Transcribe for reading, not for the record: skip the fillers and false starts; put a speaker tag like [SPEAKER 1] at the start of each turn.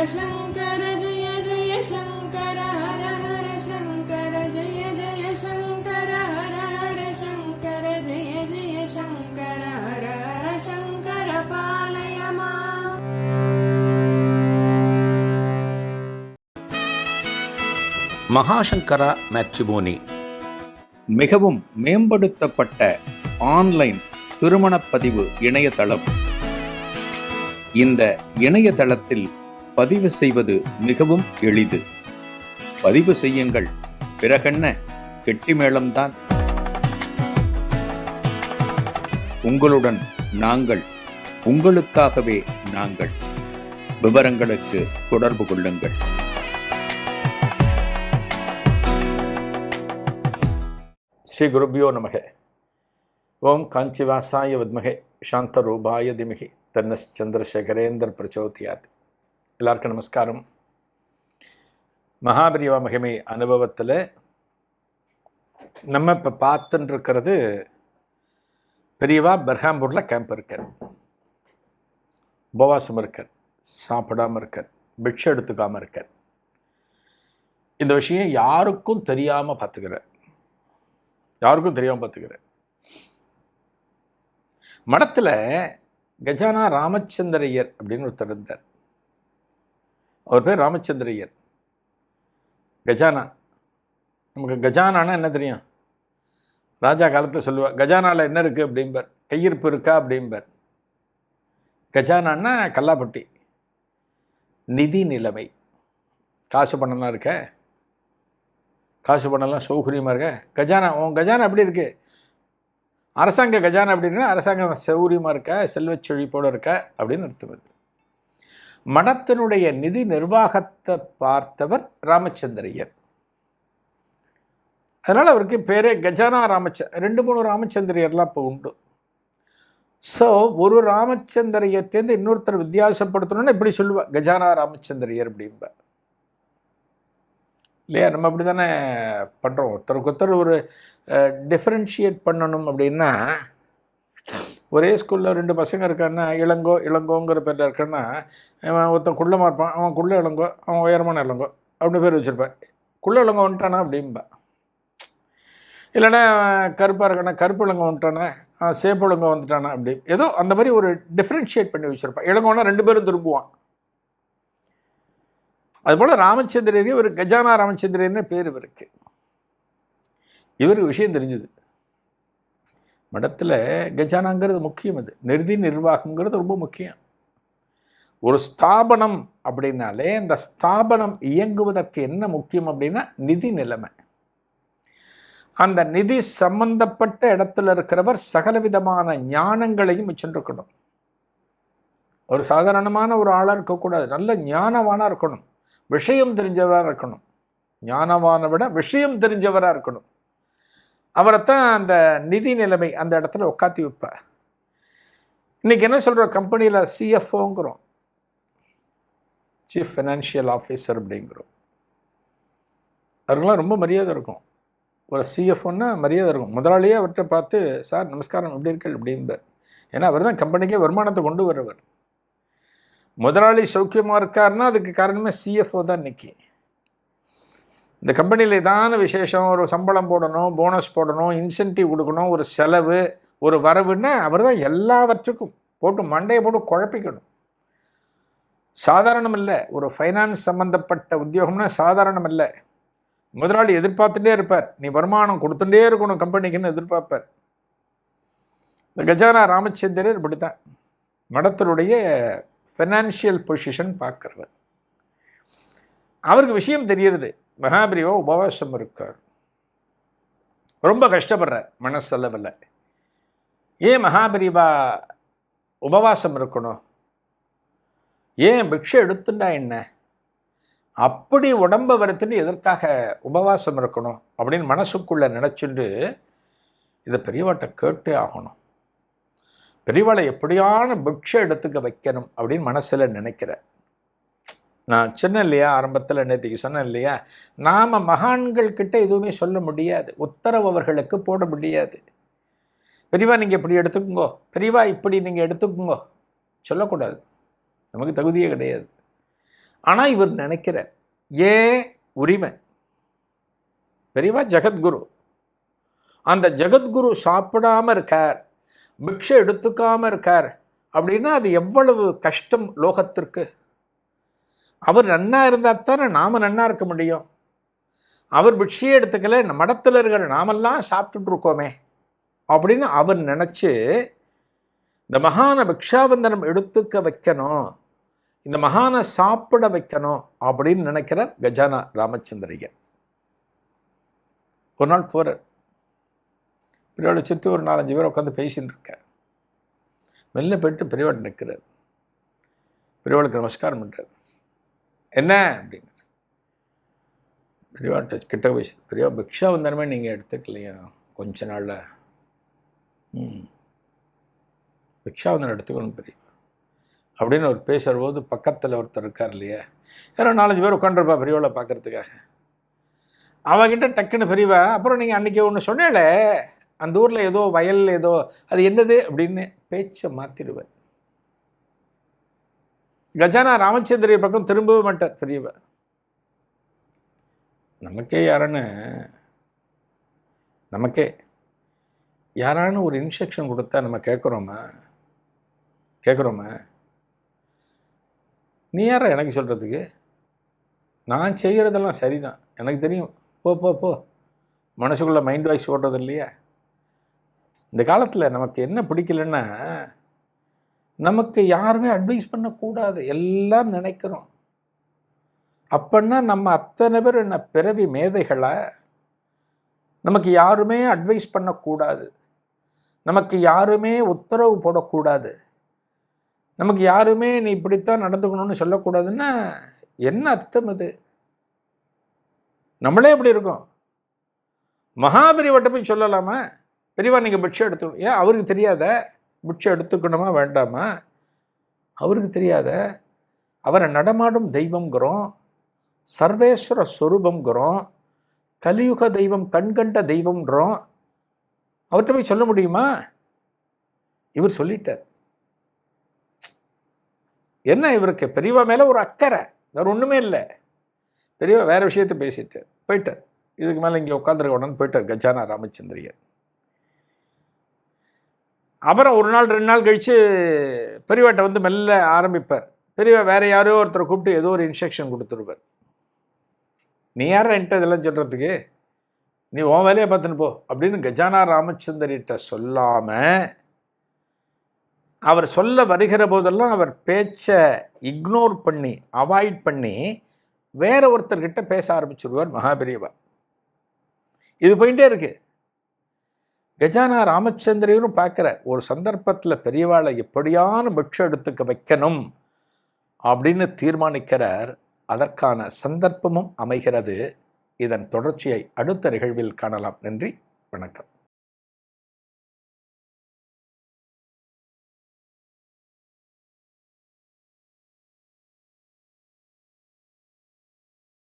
[SPEAKER 1] शङ्कर जय जय शङ्कर हर हर शङ्कर जय जय शङ्कर हर हर शङ्कर जय जय शङ्कर हर हर शङ्कर पालय माम्.
[SPEAKER 2] மகாசங்கரா மேட்ரிமோனி மிகவும் மேம்படுத்தப்பட்ட ஆன்லைன் திருமணப்பதிவு இணையதளம். இந்த இணையதளத்தில் பதிவு செய்வது மிகவும் எளிது. பதிவு செய்யுங்கள், பிறகென்ன கெட்டிமேளம்தான். உங்களுடன் நாங்கள், உங்களுக்காகவே நாங்கள். விவரங்களுக்கு தொடர்பு கொள்ளுங்கள். ஸ்ரீ குருபியோ நமக. ஓம் காஞ்சிவாசாய வித்மகே சாந்தரூபாய திமகி தன்னச்சந்திரசேகரேந்திர பிரச்சோதியாத். எல்லாருக்கும் நமஸ்காரம். மகாபரிவா மகிமை அனுபவத்தில் நம்ம இப்போ பார்த்துட்டு இருக்கிறது, பெரியவா பெர்ஹாம்பூரில் கேம்ப் இருக்கார், உபவாசம் இருக்கார், சாப்பிடாமல் இருக்கார், பிக்ஷை எடுத்துக்காமல் இருக்கார். இந்த விஷயம் யாருக்கும் தெரியாமல் பார்த்துக்கிறார். மடத்தில் கஜானா ராமச்சந்திரையர் அப்படின்னு ஒருத்தர் இருந்தார். அவர் பேர் ராமச்சந்திரையர். கஜானா, நமக்கு கஜானானா என்ன தெரியும்? ராஜா காலத்தில் சொல்லுவார், கஜானாவில் என்ன இருக்குது அப்படிம்பார், கையிருப்பு இருக்கா அப்படிம்பார். கஜானான்னா கல்லாப்பட்டி, நிதி நிலைமை. காசு பணம்லாம் இருக்க, காசு பணம்லாம் சௌகரியமாக இருக்க. கஜானா, உன் கஜானா எப்படி இருக்குது? அரசாங்க கஜானா அப்படின்னா அரசாங்கம் சௌகரியமாக இருக்க, செல்வச் செழிப்போடு இருக்க அப்படின்னு அர்த்தம். மடத்தினுடைய நிதி நிர்வாகத்தை பார்த்தவர் ராமச்சந்திரையர். அதனால் அவருக்கு பேரே கஜானா 2-3 ராமச்சந்திரையர்லாம் இப்போ உண்டு. ஸோ ஒரு ராமச்சந்திரையர்லேருந்து இன்னொருத்தர் வித்தியாசப்படுத்தணும்னு இப்படி சொல்லுவா, கஜானா ராமச்சந்திரையர் அப்படின்பா இல்லையா? நம்ம அப்படி தானே பண்ணுறோம். ஒருத்தருக்கு ஒரு டிஃப்ரென்ஷியேட் பண்ணணும் அப்படின்னா, ஒரே ஸ்கூலில் 2 பசங்க இருக்கான்னா, இளங்கோங்கிற பேரில் இருக்கான்னா, அவன் ஒருத்தன் குள்ளமாக இருப்பான், அவன் குள்ள இளங்கோ, அவன் உயரமான இளங்கோ அப்படின்னு பேர் வச்சுருப்பேன். குள்ள இளங்கோ வந்துட்டானா அப்படின்பா. இல்லைன்னா கருப்பாக இருக்கானா, கருப்பு இளங்கோ வந்துட்டானா, சேப்பு இளங்கோ வந்துட்டானா அப்படி ஏதோ அந்த மாதிரி ஒரு டிஃப்ரென்ஷியேட் பண்ணி வச்சுருப்பான். இளங்கோன்னா 2 பேரும் திரும்புவான். அதுபோல் ராமச்சந்திரருக்கு ஒரு கஜானா ராமச்சந்திரன்னு பேர் இவருக்கு. இவருக்கு விஷயம் தெரிஞ்சுது, மடத்தில் கஜானாங்கிறது முக்கியம். அது நிதி நிர்வாகங்கிறது ரொம்ப முக்கியம். ஒரு ஸ்தாபனம் அப்படின்னாலே இந்த ஸ்தாபனம் இயங்குவதற்கு என்ன முக்கியம் அப்படின்னா நிதி நிலைமை. அந்த நிதி சம்பந்தப்பட்ட இடத்துல இருக்கிறவர் சகலவிதமான ஞானங்களையும் வச்சுருக்கணும். ஒரு சாதாரணமான ஒரு ஆளாக இருக்கக்கூடாது, நல்ல ஞானவானாக இருக்கணும், விஷயம் தெரிஞ்சவராக இருக்கணும். ஞானவானை விட விஷயம் தெரிஞ்சவராக இருக்கணும். அவரைத்தான் அந்த நிதி நிலைமை அந்த இடத்துல உட்காத்தி வைப்பார். இன்றைக்கி என்ன சொல்கிறோம், கம்பெனியில் சிஎஃப்ஓங்கிறோம், சீஃப் ஃபைனான்ஷியல் ஆஃபீஸர் அப்படிங்கிறோம். அவருக்கெல்லாம் ரொம்ப மரியாதை இருக்கும். ஒரு சிஎஃப்ஓன்னா மரியாதை இருக்கும். முதலாளியே அவர்கிட்ட பார்த்து, சார் நமஸ்காரம் எப்படி இருக்கீங்க அப்படின்பார். ஏன்னா அவர் தான் கம்பெனிக்கே வருமானத்தை கொண்டு வரவர். முதலாளி சௌக்கியமாக இருக்காருன்னா அதுக்கு காரணமே சிஎஃப்ஓ தான். இன்றைக்கி இந்த கம்பெனியில் ஏதான விசேஷம், ஒரு சம்பளம் போடணும், போனஸ் போடணும், இன்சென்டிவ் கொடுக்கணும், ஒரு செலவு, ஒரு வரவுன்னா அவர் தான் எல்லாவற்றுக்கும் போட்டு மண்டையை போட்டு குழப்பிக்கணும். சாதாரணம் இல்லை. ஒரு ஃபைனான்ஸ் சம்மந்தப்பட்ட உத்தியோகம்னா சாதாரணம் இல்லை. முதலாளி எதிர்பார்த்துட்டே இருப்பார், நீ வருமானம் கொடுத்துட்டே இருக்கணும் கம்பெனிக்குன்னு எதிர்பார்ப்பார். இந்த கஜானா ராமச்சந்திரர் இப்படி தான் மடத்தினுடைய ஃபைனான்ஷியல் பொசிஷன் பார்க்குறவர். அவருக்கு விஷயம் தெரியுது, மகாபிரிவா உபவாசம் இருக்கார், ரொம்ப கஷ்டப்படுறார் மனசளவில். ஏன் மகாபிரிவா உபவாசம் இருக்கணும், ஏன் பிக்ஷை எடுத்துட்டா என்ன, அப்படி உடம்பை வருத்துட்டு எதற்காக உபவாசம் இருக்கணும் அப்படின்னு மனசுக்குள்ளே நினச்சிட்டு இதை பெரியவாட்ட கேட்டே ஆகணும். பெரியவாளை எப்படியான பிக்ஷை எடுத்துக்க வைக்கணும் அப்படின்னு மனசில் நினைக்கிறேன். நான் சொன்னேன் இல்லையா, ஆரம்பத்தில் நேற்றுக்கு சொன்னேன் இல்லையா, நாம் மகான்கள்கிட்ட எதுவுமே சொல்ல முடியாது, உத்தரவு அவர்களுக்கு போட முடியாது. பெரியவா நீங்கள் இப்படி எடுத்துக்குங்கோ, பெரியவா இப்படி நீங்கள் எடுத்துக்குங்கோ சொல்லக்கூடாது, நமக்கு தகுதியே கிடையாது. ஆனால் இவர் நினைக்கிறார், ஏன் உரிமை? பெரியவா ஜெகத்குரு, அந்த ஜெகத்குரு சாப்பிடாம இருக்கார், பிக்ஷை எடுத்துக்காம இருக்கார் அப்படின்னா அது எவ்வளவு கஷ்டம் லோகத்திற்கு. அவர் நன்னா இருந்தால் தானே நாம் நன்னா இருக்க முடியும். அவர் பிக்ஷையே எடுத்துக்கல, மடத்தில் இருக்கிற நாமெல்லாம் சாப்பிட்டுட்டு இருக்கோமே அப்படின்னு அவர் நினச்சி இந்த மகான பிக்ஷாபந்தனம் எடுத்துக்க வைக்கணும், இந்த மகானை சாப்பிட வைக்கணும் அப்படின்னு நினைக்கிறார் கஜானா ராமச்சந்திரய்யர். ஒரு நாள் போகிறார், பெரியவாளை சுற்றி ஒரு 4-5 பேர் உட்காந்து பேசின்னு இருக்கார். மெல்ல போயிட்டு பெரியவாள் நிற்கிறார். பெரியவாளுக்கு நமஸ்காரம் பண்ணுறார். என்ன அப்படிங்க பெரியவாட்ட கிட்ட போய், பெரியவா பிக்ஷாபந்தனமே நீங்கள் எடுத்துக்கலையா கொஞ்ச நாளில்? பிக்ஷாபந்தனம் எடுத்துக்கணும் பெரியவா அப்படின்னு அவர் பேசுகிற போது பக்கத்தில் ஒருத்தர் இருக்கார் இல்லையா, யாரோ 4-5 பேர் உட்காந்துருப்பா பெரியவாளை பார்க்கறதுக்காக. அவகிட்ட டக்குன்னு பெரியவா, அப்புறம் நீங்கள் அன்றைக்கி ஒன்று சொன்னேலே அந்த ஊரில் ஏதோ வயல் ஏதோ, அது என்னது அப்படின்னு பேச்சை மாற்றிடுவேன். கஜானா ராமச்சந்திரிய பக்கம் திரும்பவே மாட்டார் பெரியவா. நமக்கே யாரானு ஒரு இன்ஸ்ட்ரக்ஷன் கொடுத்தா நம்ம கேட்குறோமா? நீ யாரா எனக்கு சொல்கிறதுக்கு? நான் செய்கிறதெல்லாம் சரிதான், எனக்கு தெரியும், போ. மனசுக்குள்ளே மைண்ட் வாய்ஸ் ஓடுறது இல்லையா? இந்த காலத்தில் நமக்கு என்ன பிடிக்கலன்னா, நமக்கு யாருமே அட்வைஸ் பண்ணக்கூடாது எல்லாம் நினைக்கிறோம். அப்படின்னா நம்ம அத்தனை பேர் என்ன பிறவி மேதைகளா? நமக்கு யாருமே அட்வைஸ் பண்ணக்கூடாது, நமக்கு யாருமே உத்தரவு போடக்கூடாது, நமக்கு யாருமே நீ இப்படித்தான் நடந்துக்கணும்னு சொல்லக்கூடாதுன்னா என்ன அர்த்தம்? அது நம்மளே எப்படி இருக்கோம்? மகாபெரிவட்ட போய் சொல்லலாமா, பெரியவா நீங்கள் பிக்ஷை எடுத்துக்கணும்? ஏன் அவருக்கு தெரியாத பிக்ஷை எடுத்துக்கணுமா வேண்டாமா? அவருக்கு தெரியாத? அவரை நடமாடும் தெய்வங்கிறோம், சர்வேஸ்வர ஸ்வரூபங்கிறோம், கலியுக தெய்வம், கண்கண்ட தெய்வம்ன்றோம். அவர்கிட்ட போய் சொல்ல முடியுமா? இவர் சொல்லிட்டார். என்ன இவருக்கு பெரியவா மேலே ஒரு அக்கறை, வேறு ஒன்றுமே இல்லை. பெரியவா வேறு விஷயத்தை பேசிட்டார், போயிட்டார். இதுக்கு மேலே இங்கே உட்காந்துருக்க உடனே போயிட்டார் கஜானா ராமச்சந்திரியர். அப்புறம் 1 நாள் 2 நாள் கழித்து பெரியவாட்ட வந்து மெல்ல ஆரம்பிப்பார். பெரியவா வேறு யாரோ ஒருத்தரை கூப்பிட்டு ஏதோ ஒரு இன்ஸ்ட்ரக்ஷன் கொடுத்துருப்பார். நீ யாரா என்கிட்ட இதெல்லாம் சொல்கிறதுக்கு, நீ உன் வேலையை பார்த்துன்னு போ அப்படின்னு கஜானா ராமச்சந்திரிட்ட சொல்லாமல், அவர் சொல்ல வருகிற போதெல்லாம் அவர் பேச்சை இக்னோர் பண்ணி அவாய்ட் பண்ணி வேற ஒருத்தர்கிட்ட பேச ஆரம்பிச்சுடுவார் மகாபெரியவா. இது போயிட்டே இருக்கு. கஜானா ராமச்சந்திரரும் பார்க்குற ஒரு சந்தர்ப்பத்தில் பெரியவாளை எப்படியான பிக்ஷை எடுத்துக்க வைக்கணும் அப்படின்னு தீர்மானிக்கிறார். அதற்கான சந்தர்ப்பமும் அமைகிறது. இதன் தொடர்ச்சியை அடுத்த நிகழ்வில் காணலாம். நன்றி, வணக்கம்.